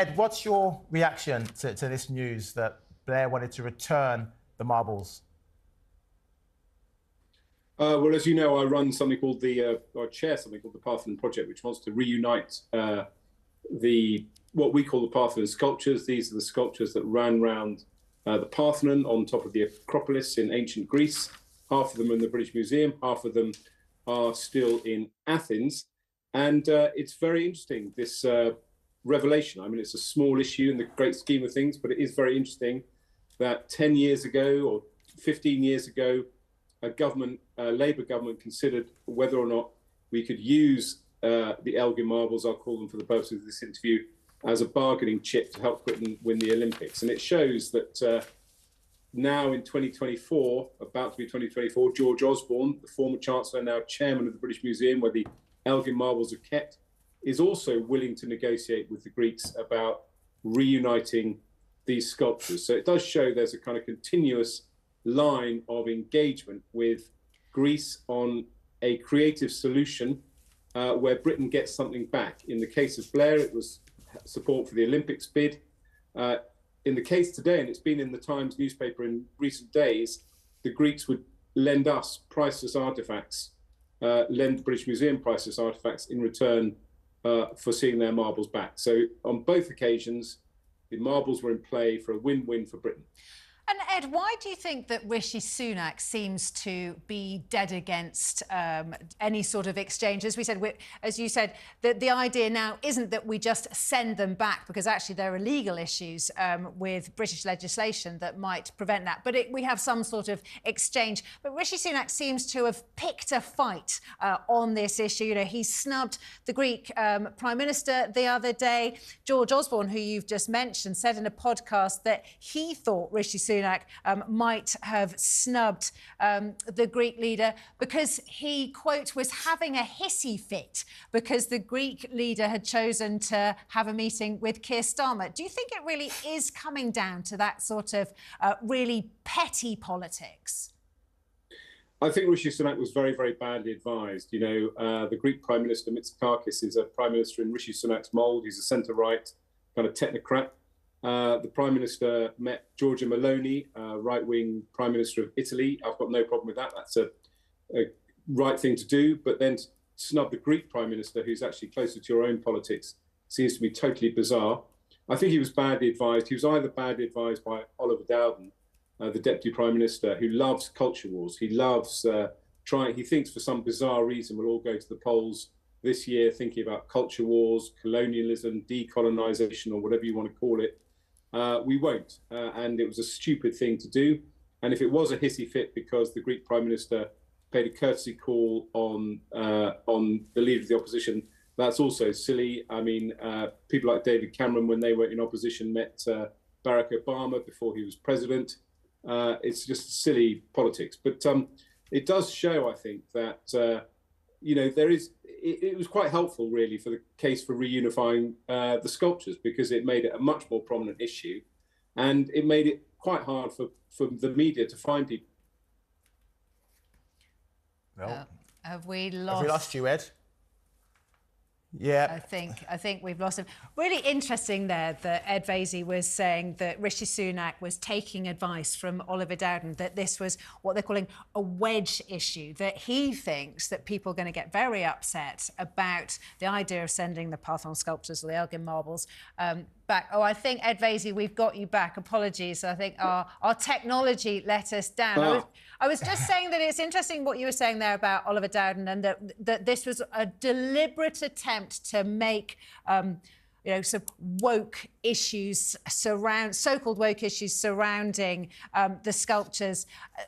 Ed, what's your reaction to this news that Blair wanted to return the marbles? Well, as you know, I run something called I chair something called the Parthenon Project, which wants to reunite what we call the Parthenon Sculptures. These are the sculptures that ran round the Parthenon on top of the Acropolis in ancient Greece. Half of them are in the British Museum, half of them are still in Athens. And it's very interesting, this revelation. I mean, it's a small issue in the great scheme of things, but it is very interesting that 10 years ago or 15 years ago, a Labour government considered whether or not we could use the Elgin Marbles, I'll call them for the purpose of this interview, as a bargaining chip to help Britain win the Olympics. And it shows that now in 2024, about to be 2024, George Osborne, the former Chancellor, now Chairman of the British Museum, where the Elgin Marbles are kept, is also willing to negotiate with the Greeks about reuniting these sculptures. So it does show there's a kind of continuous line of engagement with Greece on a creative solution where Britain gets something back. In the case of Blair, it was support for the Olympics bid. In the case today, and it's been in the Times newspaper in recent days, the Greeks would lend us priceless artefacts, lend the British Museum priceless artefacts in return for seeing their marbles back. So on both occasions, the marbles were in play for a win-win for Britain. And Ed, why do you think that Rishi Sunak seems to be dead against any sort of exchange? As we said, as you said, the idea now isn't that we just send them back, because actually there are legal issues with British legislation that might prevent that. But we have some sort of exchange. But Rishi Sunak seems to have picked a fight on this issue. You know, he snubbed the Greek Prime Minister the other day. George Osborne, who you've just mentioned, said in a podcast that he thought Rishi Sunak might have snubbed the Greek leader because he, quote, was having a hissy fit because the Greek leader had chosen to have a meeting with Keir Starmer. Do you think it really is coming down to that sort of really petty politics? I think Rishi Sunak was very, very badly advised. You know, the Greek Prime Minister, Mitsotakis, is a Prime Minister in Rishi Sunak's mould. He's a centre-right kind of technocrat. The Prime Minister met Giorgia Meloni, right-wing Prime Minister of Italy. I've got no problem with that. That's a right thing to do. But then to snub the Greek Prime Minister, who's actually closer to your own politics, seems to be totally bizarre. I think he was badly advised. He was either badly advised by Oliver Dowden, the Deputy Prime Minister, who loves culture wars. He loves he thinks for some bizarre reason we'll all go to the polls this year thinking about culture wars, colonialism, decolonisation, or whatever you want to call it. We won't, and it was a stupid thing to do. And if it was a hissy fit because the Greek Prime Minister paid a courtesy call on the leader of the opposition, that's also silly. I mean, people like David Cameron, when they were in opposition, met Barack Obama before he was president. It's just silly politics. But it does show, I think, that you know, it was quite helpful, really, for the case for reunifying the sculptures, because it made it a much more prominent issue, and it made it quite hard for the media to find people. Well, have we lost? Have we lost you, Ed? Yeah. I think we've lost him. Really interesting there that Ed Vaizey was saying that Rishi Sunak was taking advice from Oliver Dowden, that this was what they're calling a wedge issue, that he thinks that people are going to get very upset about the idea of sending the Parthenon Sculptures or the Elgin Marbles back. Oh, I think, Ed Vaizey, we've got you back. Apologies. I think our technology let us down. I was just saying that it's interesting what you were saying there about Oliver Dowden, and that this was a deliberate attempt to make you know, some woke issues so-called woke issues surrounding the sculptures,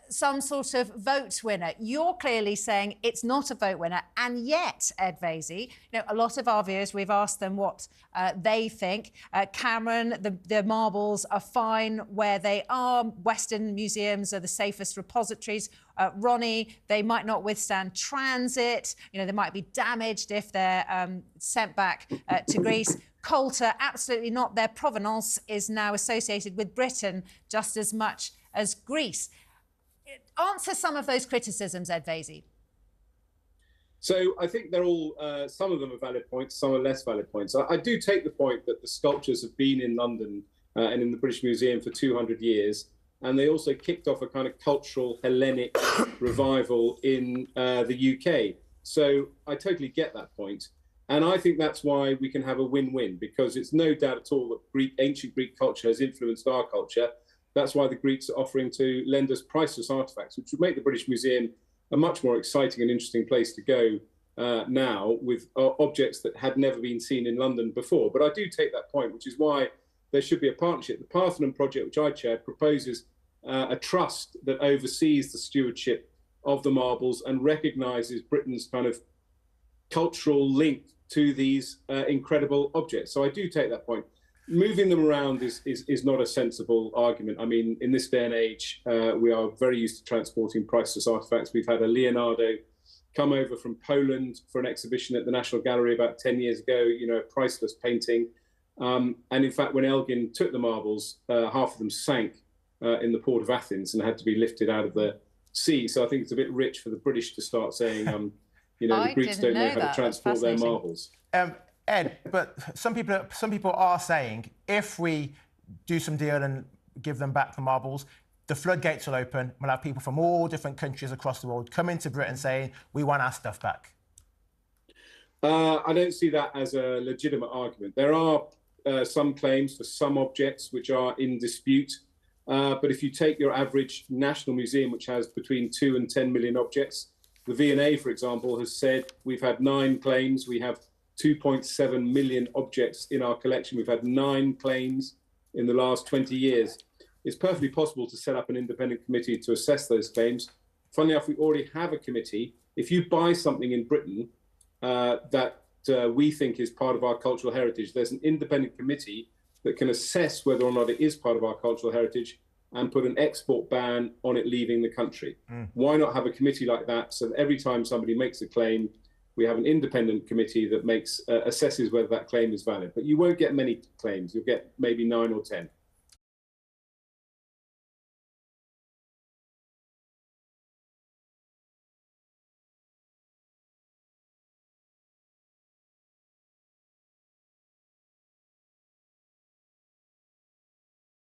some sort of vote winner. You're clearly saying it's not a vote winner, and yet, Ed Vaizey, you know, a lot of our viewers, we've asked them what they think. Cameron, the marbles are fine where they are. Western museums are the safest repositories. Ronnie, they might not withstand transit. You know, they might be damaged if they're sent back to Greece. Coulter, absolutely not. Their provenance is now associated with Britain just as much as Greece. Answer some of those criticisms, Ed Vaizey. So I think they're all, some of them are valid points, some are less valid points. I do take the point that the sculptures have been in London and in the British Museum for 200 years. And they also kicked off a kind of cultural Hellenic revival in the UK. So I totally get that point. And I think that's why we can have a win-win, because it's no doubt at all that ancient Greek culture has influenced our culture. That's why the Greeks are offering to lend us priceless artifacts, which would make the British Museum a much more exciting and interesting place to go now, with objects that had never been seen in London before. But I do take that point, which is why there should be a partnership. The Parthenon project, which I chaired, proposes a trust that oversees the stewardship of the marbles and recognises Britain's kind of cultural link to these incredible objects. So I do take that point. Moving them around is not a sensible argument. I mean, in this day and age, we are very used to transporting priceless artifacts. We've had a Leonardo come over from Poland for an exhibition at the National Gallery about 10 years ago, you know, a priceless painting. And in fact, when Elgin took the marbles, half of them sank in the port of Athens and had to be lifted out of the sea. So I think it's a bit rich for the British to start saying, you know, the Greeks don't know how to transport their marbles. Ed, but some people are saying if we do some deal and give them back the marbles, the floodgates will open. We'll have people from all different countries across the world come into Britain saying, we want our stuff back. I don't see that as a legitimate argument. There are some claims for some objects which are in dispute. But if you take your average national museum, which has between 2 and 10 million objects, the V&A, for example, has said we've had 9 claims. We have 2.7 million objects in our collection. We've had 9 claims in the last 20 years. It's perfectly possible to set up an independent committee to assess those claims. Funnily enough, we already have a committee. If you buy something in Britain that we think is part of our cultural heritage, there's an independent committee that can assess whether or not it is part of our cultural heritage and put an export ban on it leaving the country. Why not have a committee like that, so that every time somebody makes a claim, we have an independent committee that makes assesses whether that claim is valid. But you won't get many claims. You'll get maybe 9 or 10.